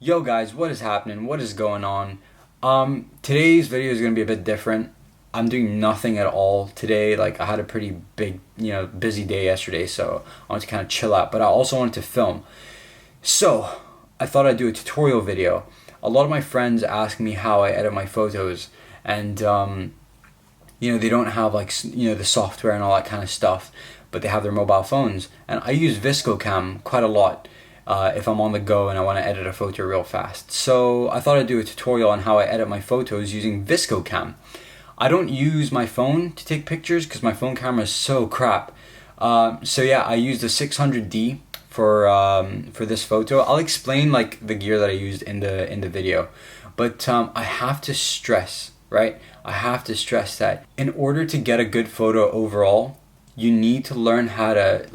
Yo guys, what is happening? What is going on? Today's video is gonna be a bit different. I'm doing nothing at all today. Like I had a pretty big, busy day yesterday, so I wanted to kind of chill out. But I also wanted to film. So I thought I'd do a tutorial video. A lot of my friends ask me how I edit my photos, and they don't have the software and all that kind of stuff, but they have their mobile phones, and I use VSCO Cam quite a lot. If I'm on the go and I want to edit a photo real fast. So I thought I'd do a tutorial on how I edit my photos using VSCO Cam. I don't use my phone to take pictures because my phone camera is so crap. So yeah, I used a 600D for this photo. I'll explain like the gear that I used in the video, but I have to stress, right? I have to stress that in order to get a good photo overall, you need to learn how to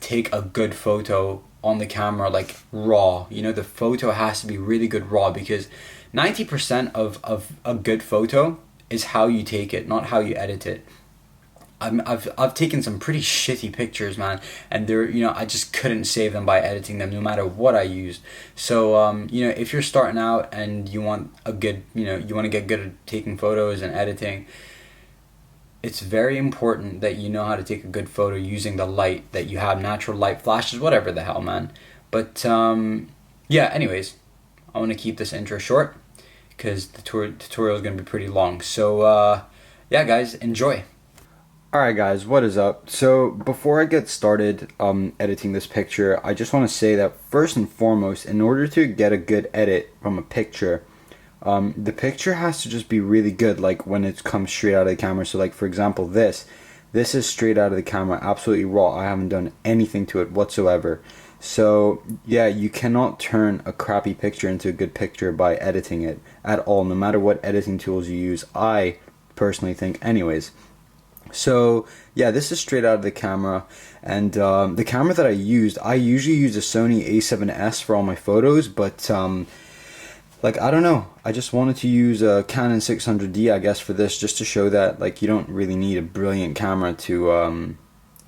take a good photo on the camera, like raw. The photo has to be really good raw, because 90% of a good photo is how you take it, not how you edit it. I've taken some pretty shitty pictures, man, and I just couldn't save them by editing them, no matter what I used. So if you're starting out and you want a good, you want to get good at taking photos and editing, it's very important that you know how to take a good photo using the light that you have, natural light, flashes, whatever the hell, man. But yeah, anyways, I want to keep this intro short because the tutorial is going to be pretty long. So yeah, guys, enjoy. Alright guys, what is up? So before I get started editing this picture, I just want to say that first and foremost, in order to get a good edit from a picture, the picture has to just be really good, like when it comes straight out of the camera. So like for example, this is straight out of the camera, absolutely raw. I haven't done anything to it whatsoever. So yeah, you cannot turn a crappy picture into a good picture by editing it at all, no matter what editing tools you use, I personally think anyways. So yeah, this is straight out of the camera, and the camera that I usually use a Sony A7S for all my photos, but I don't know, I just wanted to use a Canon 600D, I guess, for this, just to show that you don't really need a brilliant camera to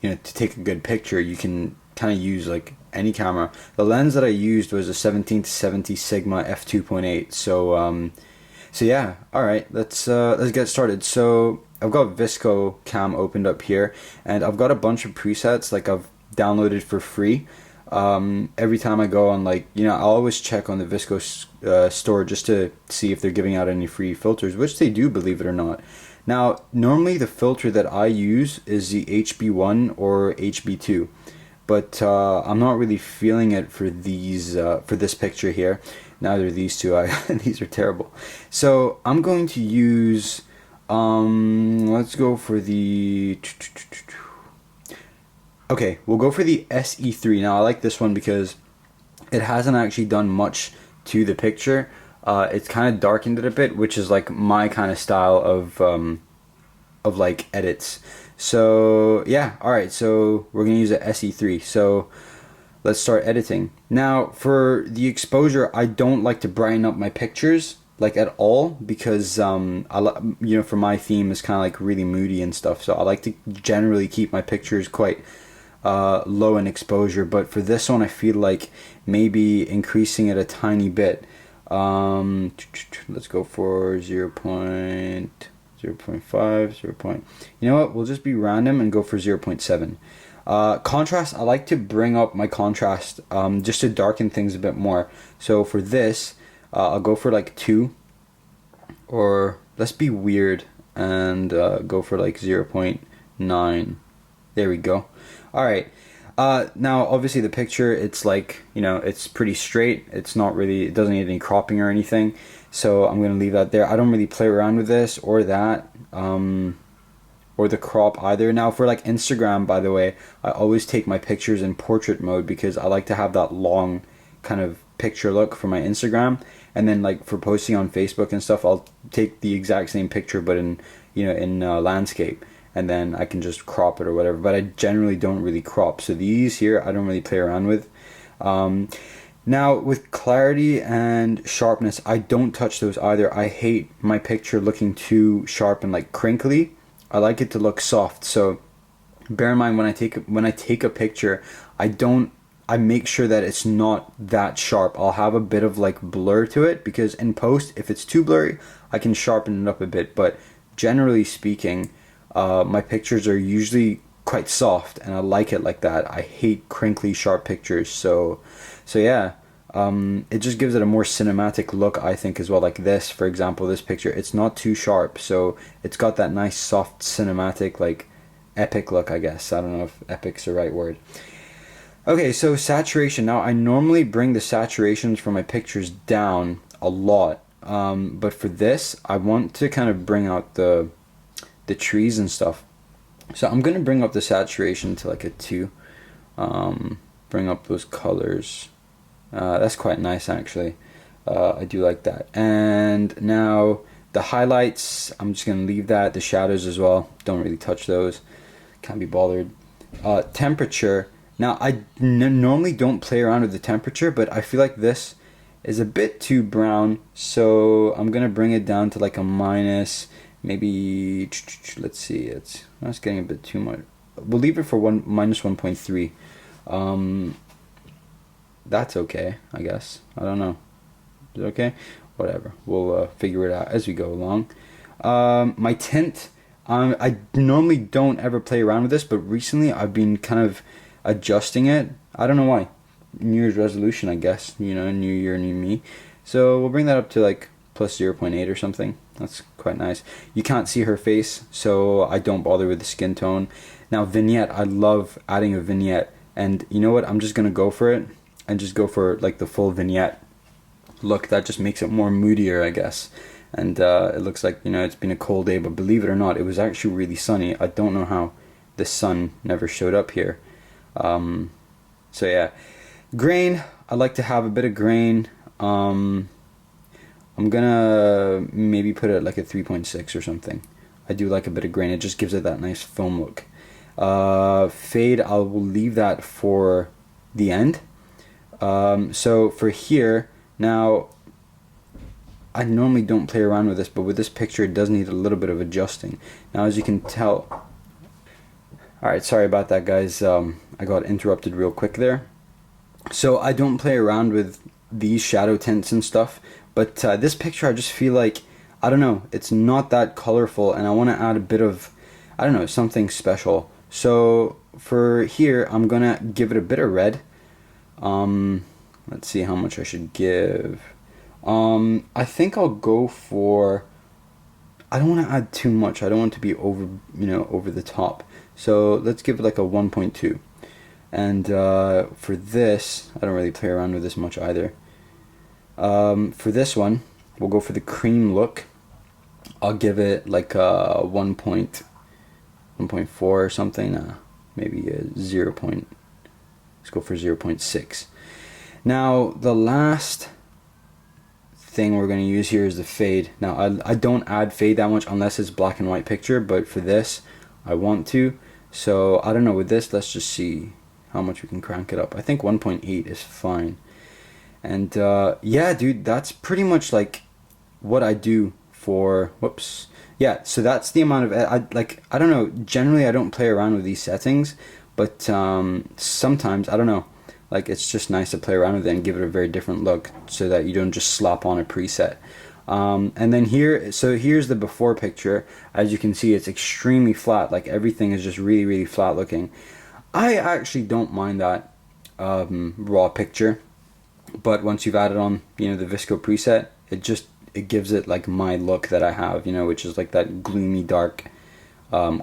to take a good picture. You can kind of use any camera. The lens that I used was a 17-70 Sigma f2.8. So yeah, all right, let's get started. So I've got VSCO Cam opened up here, and I've got a bunch of presets I've downloaded for free. Every time I go on, I'll always check on the VSCO store just to see if they're giving out any free filters, which they do, believe it or not. Now, normally the filter that I use is the HB1 or HB2, but I'm not really feeling it for this picture here. Neither of these two. These are terrible. So I'm going to use. Let's go for the. Okay, we'll go for the SE3. Now I like this one because it hasn't actually done much to the picture. It's kind of darkened it a bit, which is my kind of style of edits. So yeah, all right. So we're gonna use a SE3. So let's start editing. Now for the exposure, I don't like to brighten up my pictures at all, because for my theme is kind of really moody and stuff. So I like to generally keep my pictures quite low in exposure, but for this one I feel like maybe increasing it a tiny bit. Let's go for 0.5, 0. You know what, we'll just be random and go for 0.7. Contrast, I like to bring up my contrast just to darken things a bit more. So for this, I'll go for 2, or let's be weird and go for 0.9. There we go. All right. Now obviously the picture, it's it's pretty straight. It's not really, it doesn't need any cropping or anything. So I'm going to leave that there. I don't really play around with this or that, or the crop either. Now for Instagram, by the way, I always take my pictures in portrait mode because I like to have that long kind of picture look for my Instagram. And then for posting on Facebook and stuff, I'll take the exact same picture but in landscape, and then I can just crop it or whatever. But I generally don't really crop. So these here I don't really play around with. Now with clarity and sharpness, I don't touch those either. I hate my picture looking too sharp and crinkly. I like it to look soft. So bear in mind, when I take a picture, I don't I make sure that it's not that sharp. I'll have a bit of like blur to it, because in post, if it's too blurry, I can sharpen it up a bit. But generally speaking, my pictures are usually quite soft, and I like it like that. I hate crinkly, sharp pictures. So yeah, it just gives it a more cinematic look, I think, as well. Like this, for example, this picture, it's not too sharp, so it's got that nice, soft, cinematic, like epic look, I guess. I don't know if epic's the right word. Okay, so saturation. Now, I normally bring the saturations for my pictures down a lot, but for this, I want to kind of bring out the trees and stuff. So I'm gonna bring up the saturation to like a 2. Bring up those colors. That's quite nice, actually. I do like that. And now the highlights, I'm just gonna leave that. The shadows as well, don't really touch those. Can't be bothered. Temperature. Now, I normally don't play around with the temperature, but I feel like this is a bit too brown, so I'm gonna bring it down to like a minus, maybe, let's see, that's getting a bit too much. We'll leave it for minus 1.3. That's okay, I guess. I don't know. Is it okay? Whatever. We'll figure it out as we go along. My tint, I normally don't ever play around with this, but recently I've been kind of adjusting it. I don't know why. New Year's resolution, I guess. You know, new year, new me. So we'll bring that up to like plus 0.8 or something. That's quite nice. You can't see her face, so I don't bother with the skin tone. Now, vignette. I love adding a vignette. And you know what? I'm just going to go for it and just go for like the full vignette look. That just makes it more moodier, I guess. And it looks like, you know, it's been a cold day, but believe it or not, it was actually really sunny. I don't know how the sun never showed up here. So yeah, grain, I like to have a bit of grain. I'm gonna maybe put it like a 3.6 or something. I do like a bit of grain. It just gives it that nice foam look. Fade, I will leave that for the end. So for here, now, I normally don't play around with this, but with this picture, it does need a little bit of adjusting. Now, as you can tell, alright, sorry about that, guys. I got interrupted real quick there. So I don't play around with these shadow tints and stuff, but this picture, I just feel like, I don't know, it's not that colorful, and I want to add a bit of, I don't know, something special. So for here, I'm gonna give it a bit of red. Let's see how much I should give. I think I'll go for, I don't want to add too much. I don't want to be over, you know, over the top. So let's give it like a 1.2. And for this, I don't really play around with this much either. For this one, we'll go for the cream look. I'll give it like a 1.4 or something. Maybe a 0. Let's go for 0.6. Now, the last thing we're going to use here is the fade. Now, I don't add fade that much unless it's black and white picture, but for this, I want to. So, I don't know, with this, let's just see how much we can crank it up. I think 1.8 is fine. And, yeah, dude, that's pretty much, like, what I do for, whoops. Yeah, so that's the amount of, I don't know, generally I don't play around with these settings, but sometimes, I don't know, like, it's just nice to play around with it and give it a very different look so that you don't just slap on a preset. And then here, so here's the before picture. As you can see, it's extremely flat. Like, everything is just really, really flat looking. I actually don't mind that raw picture, but once you've added on, you know, the VSCO preset, it gives it like my look that I have, you know, which is like that gloomy, dark,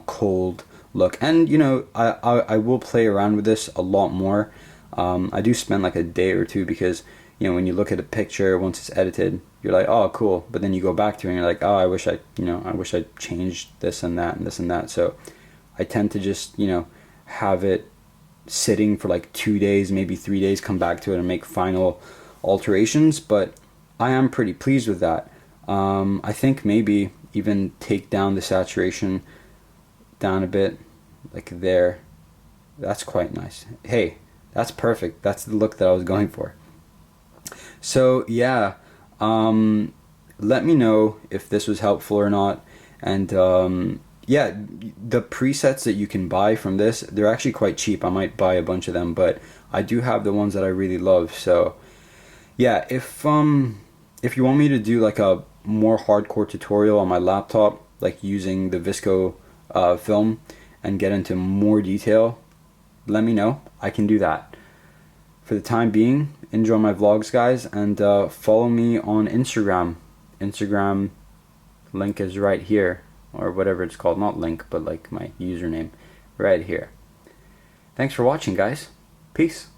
cold look. And, you know, I will play around with this a lot more. I do spend like a day or two because, you know, when you look at a picture, once it's edited, you're like, oh, cool. But then you go back to it and you're like, oh, I wish I changed this and that and this and that. So I tend to just, you know, have it sitting for like 2 days, maybe 3 days, come back to it and make final alterations. But I am pretty pleased with that. I think maybe even take down the saturation down a bit, like there. That's quite nice. Hey, that's perfect. That's the look that I was going for. So yeah, let me know if this was helpful or not. And yeah, the presets that you can buy from this, they're actually quite cheap. I might buy a bunch of them, but I do have the ones that I really love. So yeah, if you want me to do like a more hardcore tutorial on my laptop, like using the VSCO film and get into more detail, let me know. I can do that. For the time being, enjoy my vlogs, guys, and follow me on Instagram. Instagram link is right here, or whatever it's called. Not link, but like my username right here. Thanks for watching, guys. Peace.